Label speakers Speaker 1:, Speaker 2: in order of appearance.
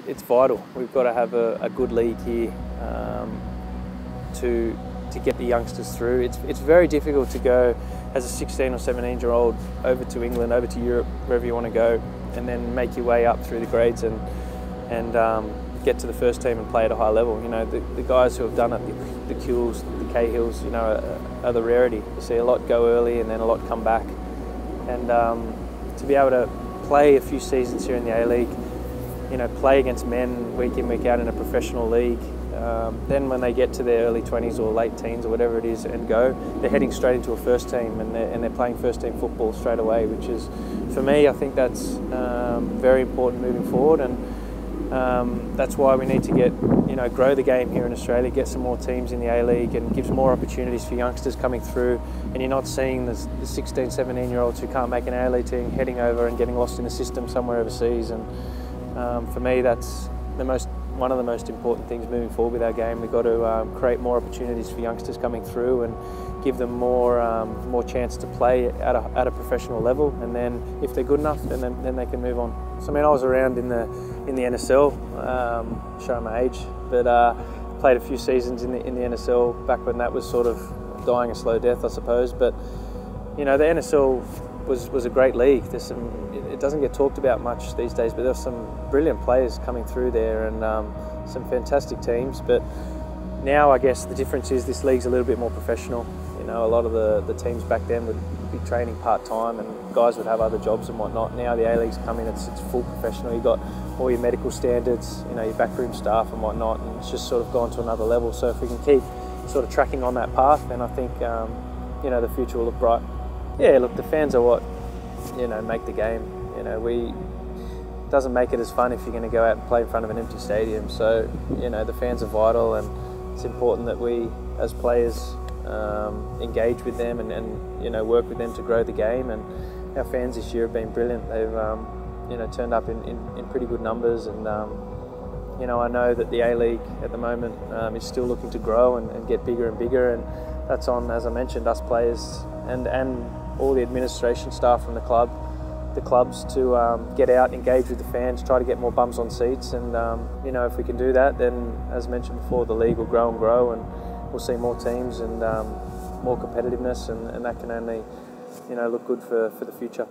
Speaker 1: It's vital. We've got to have a good league here to get the youngsters through. It's very difficult to go as a 16 or 17-year-old over to England, over to Europe, wherever you want to go, and then make your way up through the grades and get to the first team and play at a high level. You know, the guys who have done it, the Kuhls, the Cahills, you know, are the rarity. You see a lot go early and then a lot come back. And to be able to play a few seasons here in the A-League, you know, play against men week in, week out in a professional league, then when they get to their early 20s or late teens or whatever it is and go, they're heading straight into a first team and they're playing first team football straight away, which is, for me, I think that's very important moving forward. And that's why we need to grow the game here in Australia, get some more teams in the A-League and give more opportunities for youngsters coming through. And you're not seeing the 16, 17-year-olds who can't make an A-League team heading over and getting lost in the system somewhere overseas. And for me, that's one of the most important things moving forward with our game. We've got to create more opportunities for youngsters coming through and give them more chance to play at a professional level. And then if they're good enough, then they can move on. So I mean, I was around in the NSL, showing my age, but played a few seasons in the NSL back when that was sort of dying a slow death, I suppose. But you know, the NSL was a great league. It doesn't get talked about much these days, but there's some brilliant players coming through there and some fantastic teams. But now I guess the difference is this league's a little bit more professional. You know, a lot of the teams back then would be training part-time and guys would have other jobs and whatnot. Now the A-League's come in, it's full professional. You've got all your medical standards, you know, your backroom staff and whatnot, and it's just sort of gone to another level. So if we can keep sort of tracking on that path, then I think, you know, the future will look bright. Yeah, look, the fans are what, you know, make the game. You know, it doesn't make it as fun if you're going to go out and play in front of an empty stadium. So, you know, the fans are vital, and it's important that we, as players, engage with them and you know, work with them to grow the game. And our fans this year have been brilliant. They've you know, turned up in pretty good numbers, and you know, I know that the A-League at the moment is still looking to grow and get bigger and bigger, and that's on, as I mentioned, us players and all the administration staff from the clubs to get out, engage with the fans, try to get more bums on seats. And you know, if we can do that, then as mentioned before, the league will grow and grow, and we'll see more teams and more competitiveness, and that can only, you know, look good for the future.